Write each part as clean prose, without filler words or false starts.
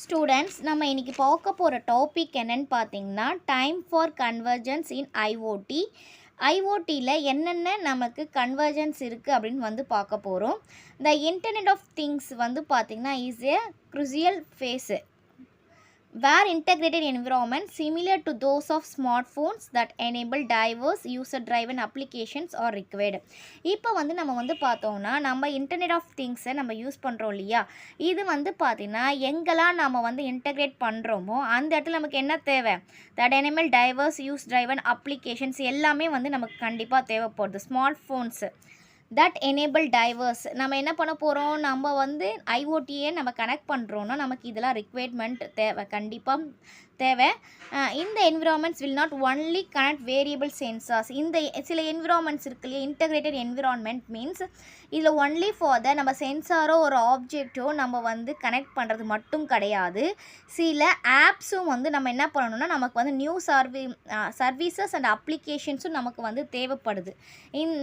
Students நம்ம இன்னைக்கு பார்க்க போகிற டாபிக் என்னன்னு பார்த்தீங்கன்னா time for convergence in IoT. ஐஓடியில் என்னென்ன நமக்கு கன்வர்ஜென்ஸ் இருக்குது அப்படின்னு வந்து பார்க்க போகிறோம். த இன்டர்நெட் ஆஃப் திங்ஸ் வந்து பார்த்திங்கன்னா is A crucial phase where integrated environment similar to those of smartphones that enable diverse user driven applications are required. இப்போ வந்து நம்ம வந்து பார்த்தோம்னா நம்ம இன்டர்நெட் ஆஃப் திங்ஸை நம்ம யூஸ் பண்ணுறோம் இல்லையா, இது வந்து பார்த்திங்கன்னா எங்கெல்லாம் நம்ம வந்து இன்டகிரேட் பண்ணுறோமோ அந்த இடத்துல நமக்கு என்ன தேவை, that enable diverse use driven applications எல்லாமே வந்து நமக்கு கண்டிப்பாக தேவைப்படுது. Smart phones that enable divorce நம்ம என்ன பண்ண போகிறோம், நம்ம வந்து ஐஓடியை நம்ம கனெக்ட் பண்ணுறோன்னா நமக்கு இதெல்லாம் ரிக்வயர்மெண்ட் தேவை, கண்டிப்பாக தேவை. இந்த environments will not only connect variable sensors. இந்த சில என்விரான்மெண்ட்ஸ் இருக்கு இல்லையா, இன்டகிரேட்டட் என்விரான்மெண்ட் மீன்ஸ் இதில் ஒன்லி ஃபார் த நம்ம சென்சாரோ ஒரு ஆப்ஜெக்டோ நம்ம வந்து கனெக்ட் பண்ணுறது மட்டும் கிடையாது. சில ஆப்ஸும் வந்து நம்ம என்ன பண்ணணும்னா நமக்கு வந்து நியூ சர்வீசஸ் அண்ட் அப்ளிகேஷன்ஸும் நமக்கு வந்து தேவைப்படுது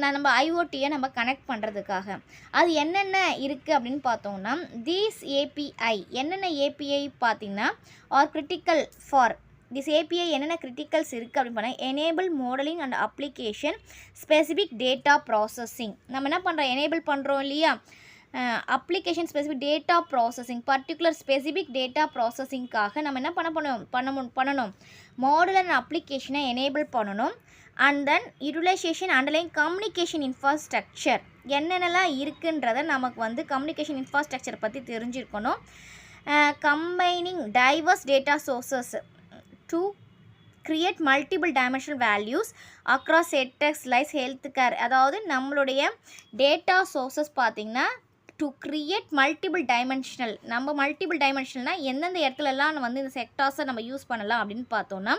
நம்ம ஐஓடியை நம்ம கனெக்ட் பண்ணுறதுக்காக. அது என்னென்ன இருக்குது அப்படின்னு பார்த்தோம்னா தீஸ் ஏபிஐ என்னென்ன ஏபிஐ பார்த்திங்கன்னா are critical for this API என்னென்ன கிரிட்டிக்கல்ஸ் இருக்குது அப்படின்னு பண்ணால் enable modeling and application specific data processing. நம்ம என்ன பண்ணுறோம், எனேபிள் பண்ணுறோம் இல்லையா, application specific data processing, particular specific data ப்ராசஸிங்காக நம்ம என்ன பண்ணணும் மாடல் அண்ட் அப்ளிகேஷனை எனேபிள் பண்ணணும். And then utilization underline communication infrastructure என்னென்னலாம் இருக்குன்றதை நமக்கு வந்து கம்யூனிகேஷன் இன்ஃப்ராஸ்ட்ரக்சர் பற்றி தெரிஞ்சிருக்கணும். Combining diverse data sources to create multiple dimensional values across sectors like health care. அதாவது நம்மளுடைய டேட்டா சோர்சஸ் பார்த்திங்கன்னா டு கிரியேட் மல்டிபிள் டைமென்ஷனல். நம்ம மல்டிபிள் டைமென்ஷனல்னால் எந்தெந்த இடத்துலலாம் வந்து இந்த செக்டார்ஸை நம்ம யூஸ் பண்ணலாம் அப்படின்னு பார்த்தோன்னா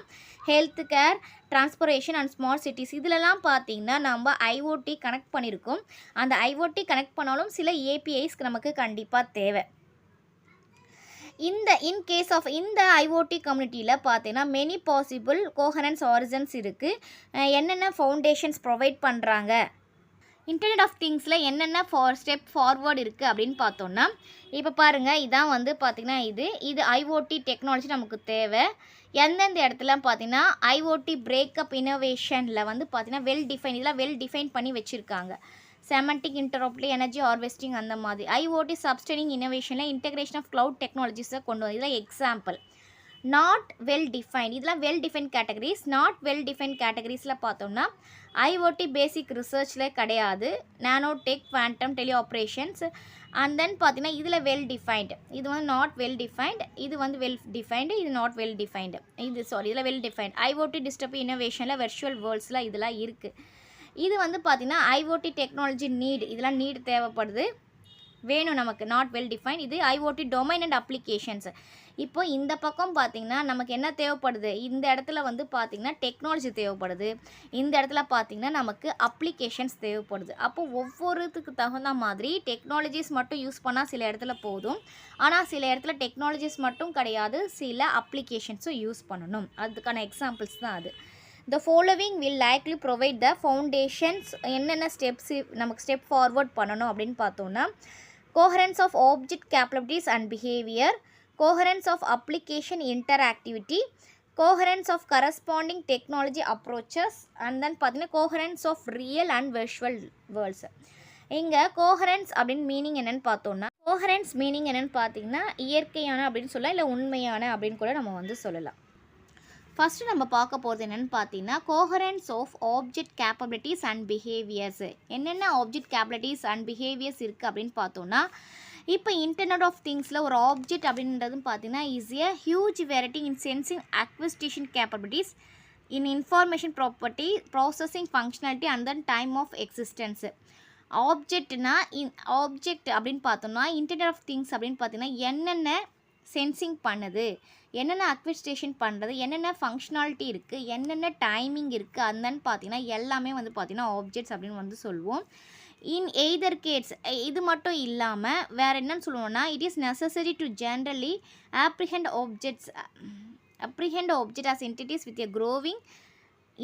health care, transportation and smart cities இதிலலாம் பார்த்திங்கன்னா நம்ம ஐஓடி கனெக்ட் பண்ணியிருக்கோம். அந்த ஐஓடி கனெக்ட் பண்ணாலும் சில ஏபிஐஸ்க்கு நமக்கு கண்டிப்பாக தேவை. இன் கேஸ் ஆஃப் இந்த ஐஓடி கம்யூனிட்டியில் பார்த்தீங்கன்னா மெனி பாசிபிள் கோஹரன்ஸ் ஆரிஜன்ஸ் இருக்குது. என்னென்ன ஃபவுண்டேஷன்ஸ் ப்ரொவைட் பண்ணுறாங்க, இன்டர்நெட் ஆஃப் திங்ஸில் என்னென்ன ஸ்டெப் ஃபார்வர்டு இருக்குது அப்படின்னு பார்த்தோன்னா இப்போ பாருங்கள், இதான் வந்து பார்த்திங்கன்னா இது ஐஓடி டெக்னாலஜி நமக்கு தேவை. எந்தெந்த இடத்துல பார்த்திங்கன்னா ஐஓடி பிரேக்கப் இனோவேஷனில் வந்து பார்த்திங்கன்னா வெல் டிஃபைன் பண்ணி வச்சுருக்காங்க. செமண்டிக் இன்டர்ஆப்டி எனர்ஜி ஹார்வெஸ்டிங் அந்த மாதிரி ஐஓடி சப்ஸ்டெயினிங் இனோவேஷனில் இன்டெகிரேஷன் ஆஃப் க்ளவுட் டெக்னாலஜிஸை கொண்டு வந்து இதெல்லாம் எக்ஸாம்பிள். நாட் வெல் டிஃபைன்ட் இதெல்லாம் well define categories. Not well define கேட்டகரிஸில் பார்த்தோம்னா ஐஓடி பேசிக் ரிசர்ச்சில் கிடையாது, nano tech, quantum, tele operations. And then பார்த்தீங்கன்னா இதில் வெல் டிஃபைன்டு, இது வந்து நாட் வெல் டிஃபைன்டு, இது வந்து வெல் டிஃபைன்டு, இது நாட் வெல் டிஃபைன்டு, இதில் வெல் டிஃபைன்ட். ஐஓடி டிஸ்டர்ப் இனோவேஷனில் வெர்ச்சுவல் வேர்ல்ட்ஸில் இதெல்லாம் இருக்குது. இது வந்து பார்த்திங்கன்னா ஐஓடி டெக்னாலஜி நீட், இதெல்லாம் நீட் தேவைப்படுது, வேணும் நமக்கு, நாட் வெல் டிஃபைன். இது ஐஓடி டொமைன் அண்ட் அப்ளிகேஷன்ஸ். இப்போ இந்த பக்கம் பார்த்திங்கன்னா நமக்கு என்ன தேவைப்படுது, இந்த இடத்துல வந்து பார்த்திங்கன்னா டெக்னாலஜி தேவைப்படுது, இந்த இடத்துல பார்த்திங்கன்னா நமக்கு அப்ளிகேஷன்ஸ் தேவைப்படுது. அப்போ ஒவ்வொருத்துக்கு தகுந்த மாதிரி டெக்னாலஜிஸ் மட்டும் யூஸ் பண்ணால் சில இடத்துல போதும், ஆனால் சில இடத்துல டெக்னாலஜிஸ் மட்டும் கிடையாது, சில அப்ளிகேஷன்ஸும் யூஸ் பண்ணணும். அதுக்கான எக்ஸாம்பிள்ஸ் தான் அது. The following will likely provide the foundations. என்னென்ன ஸ்டெப்ஸ் நமக்கு ஸ்டெப் ஃபார்வர்ட் பண்ணணும் அப்படின்னு பார்த்தோன்னா coherence of object capabilities and behavior, coherence of application interactivity, coherence of corresponding technology approaches, and then பார்த்தீங்கன்னா coherence of real and virtual worlds. இங்கே coherence அப்படின்னு meaning என்னென்னு பார்த்தோன்னா கோஹரன்ஸ் மீனிங் என்னென்னு பார்த்தீங்கன்னா இயற்கையான அப்படின்னு சொல்லலாம், இல்லை உண்மையான அப்படின்னு கூட நம்ம வந்து சொல்லலாம். ஃபஸ்ட்டு நம்ம பார்க்க போகிறது என்னென்னு பார்த்தீங்கன்னா coherence of object capabilities and behaviours. என்னென்ன ஆப்ஜெக்ட் கேப்பபிலிட்டிஸ் அண்ட் பிஹேவியர்ஸ் இருக்குது அப்படின்னு பார்த்தோன்னா இப்போ இன்டர்நெட் ஆஃப் திங்ஸில் ஒரு ஆப்ஜெக்ட் அப்படின்றதும் பார்த்தீங்கன்னா is a huge variety in sensing acquisition capabilities in information property processing functionality and then time of existence. Object அப்படின்னு பார்த்தோம்னா இன்டர்நெட் ஆஃப் திங்ஸ் அப்படின்னு பார்த்தீங்கன்னா என்னென்ன சென்சிங் பண்ணுது, என்னென்ன அக்விஸ்டேஷன் பண்ணுறது, என்னென்ன ஃபங்க்ஷனாலிட்டி இருக்குது, என்னென்ன டைமிங் இருக்குது, அந்தன்னு பார்த்தீங்கன்னா எல்லாமே வந்து பார்த்திங்கன்னா ஆப்ஜெக்ட்ஸ் அப்படின்னு வந்து சொல்லுவோம். இன் எய்தர் கேட்ஸ் இது மட்டும் இல்லாமல் வேறு என்னன்னு சொல்லுவோம்னா it is necessary to generally apprehend object as entities with a growing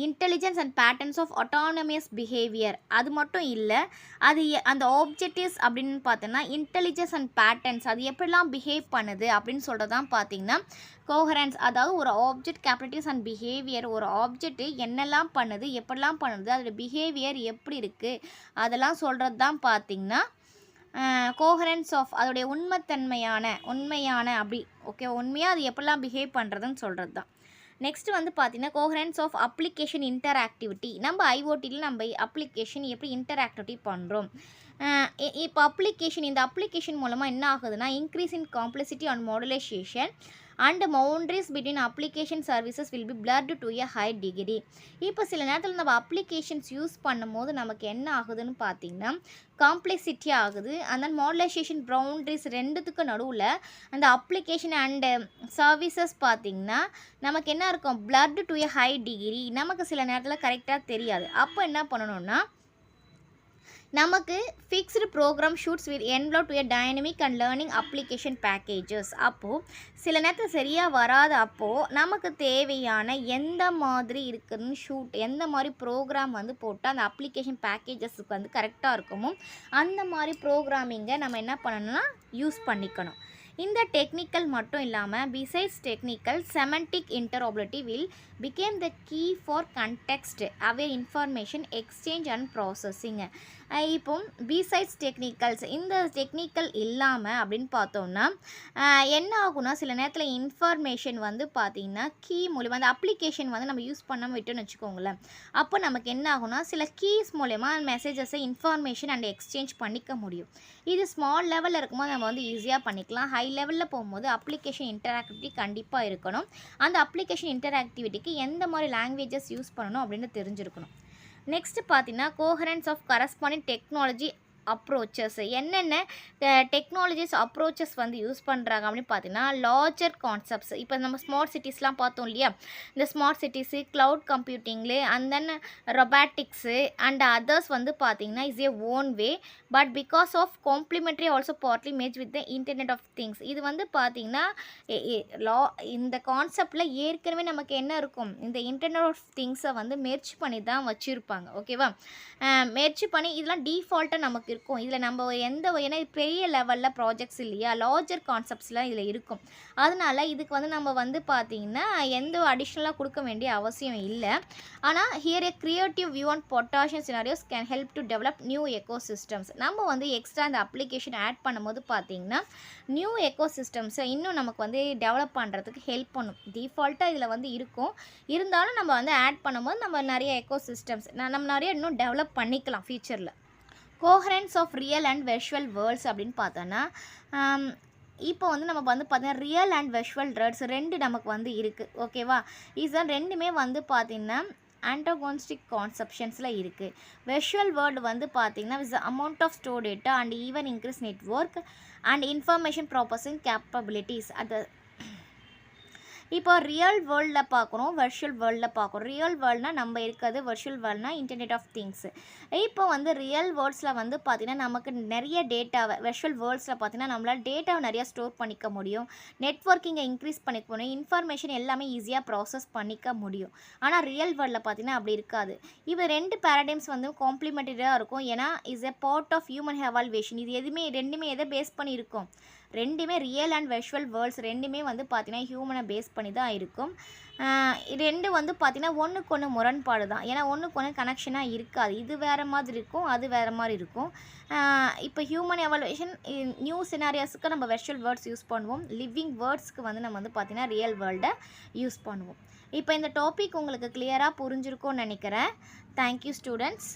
intelligence and patterns of autonomous behaviour. அது மட்டும் இல்லை, அது அந்த ஆப்ஜெக்டிவ்ஸ் அப்படின்னு பார்த்தோன்னா இன்டெலிஜென்ஸ் அண்ட் பேட்டர்ன்ஸ் அது எப்படிலாம் பிஹேவ் பண்ணுது அப்படின்னு சொல்கிறது தான் பார்த்திங்கன்னா கோஹரன்ஸ். அதாவது ஒரு ஆப்ஜெக்ட் கேப்பபிலிட்டிஸ் அண்ட் பிஹேவியர், ஒரு ஆப்ஜெக்ட்டு என்னெல்லாம் பண்ணுது, எப்படிலாம் பண்ணுது, அதோட பிஹேவியர் எப்படி இருக்குது, அதெல்லாம் சொல்கிறது தான் பார்த்திங்கன்னா கோஹரன்ஸ் ஆஃப் அதோடைய உண்மையான அப்படி ஓகே உண்மையாக அது எப்படிலாம் பிஹேவ் பண்ணுறதுன்னு சொல்கிறது தான். நெக்ஸ்ட் வந்து பார்த்திங்கன்னா கோஹரன்ஸ் ஆஃப் அப்ளிகேஷன் இன்டராக்டிவிட்டி. நம்ம ஐஓடியில் நம்ம அப்ளிகேஷன் எப்படி இன்டராக்டிவிட்டி பண்ணுறோம். இப்போ இந்த அப்ளிகேஷன் மூலமாக என்ன ஆகுதுன்னா increase in complexity and modulation and boundaries between application services will be blurred to a high degree. இப்போ சில நேரத்தில் நம்ம அப்ளிகேஷன்ஸ் யூஸ் பண்ணும்போது நமக்கு என்ன ஆகுதுன்னு பார்த்திங்கன்னா காம்ப்ளெக்சிட்டி ஆகுது. அந்த மாடுலேஷன் பவுண்டரிஸ் ரெண்டுத்துக்கு நடுவில் அந்த அப்ளிகேஷன் அண்டு சர்வீசஸ் பார்த்திங்கன்னா நமக்கு என்ன இருக்கும் blurred to a high degree. நமக்கு சில நேரத்தில் கரெக்டாக தெரியாது. அப்போ என்ன பண்ணணும்னா நமக்கு fixed program shoots with envelop to a dynamic and learning application packages. அப்போது சில நேரத்தில் சரியாக வராத அப்போது நமக்கு தேவையான எந்த மாதிரி இருக்குதுன்னு எந்த மாதிரி ப்ரோக்ராம் வந்து போட்டால் அந்த அப்ளிகேஷன் பேக்கேஜஸுக்கு வந்து கரெக்டாக இருக்குமோ அந்த மாதிரி ப்ரோக்ராமிங்கை நம்ம என்ன பண்ணணும்னா யூஸ் பண்ணிக்கணும். இந்த டெக்னிக்கல் மட்டும் இல்லாமல் besides technical semantic interoperability will become the key for context aware information exchange and processing. இப்போ பிசைட்ஸ் டெக்னிக்கல்ஸ் இந்த டெக்னிக்கல் இல்லாமல் அப்படின்னு பார்த்தோம்னா என்ன ஆகும்னா சில நேரத்தில் இன்ஃபர்மேஷன் வந்து பார்த்திங்கன்னா கீ மூலிமா அந்த அப்ளிகேஷன் வந்து நம்ம யூஸ் பண்ணாமல் விட்டோன்னு வச்சுக்கோங்களேன். அப்போ நமக்கு என்ன ஆகும்னா சில கீஸ் மூலமா மெசேஜஸை இன்ஃபர்மேஷன் அண்ட் எக்ஸ்சேஞ்ச் பண்ணிக்க முடியும். இது ஸ்மால் லெவலில் இருக்கும்போது நம்ம வந்து ஈஸியாக பண்ணிக்கலாம். ஹை லெவலில் போகும்போது அப்ளிகேஷன் இன்டராக்டிவிட்டி கண்டிப்பாக இருக்கணும். அந்த அப்ளிகேஷன் இன்டராக்டிவிட்டிக்கு எந்த மாதிரி லாங்குவேஜஸ் யூஸ் பண்ணணும் அப்படின்னு தெரிஞ்சிருக்கணும். நெக்ஸ்ட் பார்த்தீங்கன்னா coherence of corresponding technology approaches. என்னென்ன டெக்னாலஜிஸ் அப்ரோச்சஸ் வந்து யூஸ் பண்ணுறாங்க அப்படின்னு பார்த்தீங்கன்னா லார்ஜர் கான்செப்ட்ஸ். இப்போ நம்ம ஸ்மார்ட் சிட்டிஸ்லாம் பார்த்தோம் இல்லையா, இந்த smart cities cloud computing and then robotics and others வந்து பார்த்திங்கன்னா is a own way but because of complementary also partly match with the internet of things. இது வந்து பார்த்திங்கன்னா இந்த கான்செப்டில் ஏற்கனவே நமக்கு என்ன இருக்கும், இந்த இன்டர்நெட் ஆஃப் திங்ஸை வந்து மெர்ஜ் பண்ணி தான் வச்சுருப்பாங்க. ஓகேவா, மெர்ஜ் பண்ணி இதெல்லாம் டீஃபால்ட்டாக நமக்கு இருக்கும். இதில் நம்ம ஏன்னா பெரிய லெவலில் ப்ராஜெக்ட்ஸ் இல்லையா, லார்ஜர் கான்செப்ட்ஸ்லாம் இதில் இருக்கும். அதனால் இதுக்கு வந்து நம்ம வந்து பார்த்திங்கன்னா எந்த அடிஷ்னலாக கொடுக்க வேண்டிய அவசியம் இல்லை. ஆனால் here A creative view and potassium scenarios can help to develop new ecosystems. நம்ம வந்து எக்ஸ்ட்ரா இந்த அப்ளிகேஷன் ஆட் பண்ணும்போது பார்த்திங்கன்னா நியூ எக்கோசிஸ்டம்ஸை இன்னும் நமக்கு வந்து டெவலப் பண்ணுறதுக்கு ஹெல்ப் பண்ணும். டிஃபால்ட்டாக இதில் வந்து இருக்கும், இருந்தாலும் நம்ம வந்து ஆட் பண்ணும்போது நம்ம நிறைய எக்கோசிஸ்டம்ஸ் நம்ம நிறைய இன்னும் டெவலப் பண்ணிக்கலாம் ஃபியூச்சரில். Coherence of real and virtual worlds அப்படின்னு பார்த்தோன்னா இப்போ வந்து நம்ம வந்து பார்த்தீங்கன்னா ரியல் அண்ட் வெர்ச்சுவல் வேர்ல்ட்ஸ் ரெண்டு நமக்கு வந்து இருக்குது. ஓகேவா, இதுதான் ரெண்டுமே வந்து பார்த்திங்கன்னா ஆன்டோகோனிஸ்டிக் கான்செப்ஷன்ஸில் இருக்குது. வெர்ச்சுவல் வேர்ல்டு வந்து பார்த்திங்கன்னா with amount of store data and even increase network and information processing capabilities. அது இப்போ ரியல் வேர்ல்டில் பார்க்குறோம், வெர்ச்சுவல் வேர்ல்டில் பார்க்குறோம். ரியல் வேர்ல்ட்னால் நம்ம இருக்கிறது, வெர்ச்சுவல் வேர்ல்ட்னால் இன்டர்நெட் ஆஃப் திங்ஸு. இப்போ வந்து ரியல் வேர்ல்ட்ஸில் வந்து பார்த்திங்கன்னா நமக்கு நிறைய டேட்டாவை, வெர்ச்சுவல் வேர்ல்ட்ஸில் பார்த்திங்கன்னா நம்மளால் டேட்டாவை நிறையா ஸ்டோர் பண்ணிக்க முடியும், நெட்வொர்க்கிங்கை இன்க்ரீஸ் பண்ணிக்க முடியும், இன்ஃபர்மேஷன் எல்லாமே ஈஸியாக ப்ராசஸ் பண்ணிக்க முடியும். ஆனால் ரியல் வேர்ல்டில் பார்த்திங்கன்னா அப்படி இருக்காது. இப்போ ரெண்டு பேரடைம்ஸ் வந்து காம்ப்ளிமெண்டரியாக இருக்கும். ஏன்னா is a part of human evolution. இது ரெண்டுமே எதை பேஸ் பண்ணி இருக்கும், ரெண்டுமே ரியல் அண்ட் வெர்ச்சுவல் வேர்ல்ட்ஸ் ரெண்டுமே வந்து பார்த்திங்கன்னா ஹியூமனை பேஸ் பண்ணி தான் இருக்கும். ரெண்டு வந்து பார்த்திங்கன்னா ஒன்றுக்கு ஒன்று முரண்பாடு தான். ஏன்னா ஒன்றுக்கு ஒன்று கனெக்ஷனாக இருக்காது. இது வேறு மாதிரி இருக்கும், அது வேறு மாதிரி இருக்கும். இப்போ ஹியூமன் எவாலுவேஷன் நியூ சினாரியாஸுக்கு நம்ம வெர்ச்சுவல் வேர்ட்ஸ் யூஸ் பண்ணுவோம், லிவிங் வேர்ட்ஸ்க்கு வந்து நம்ம வந்து பார்த்திங்கன்னா ரியல் வேர்ல்டை யூஸ் பண்ணுவோம். இப்போ இந்த டாபிக் உங்களுக்கு கிளியராக புரிஞ்சிருக்கும்னு நினைக்கிறேன். Thank you students.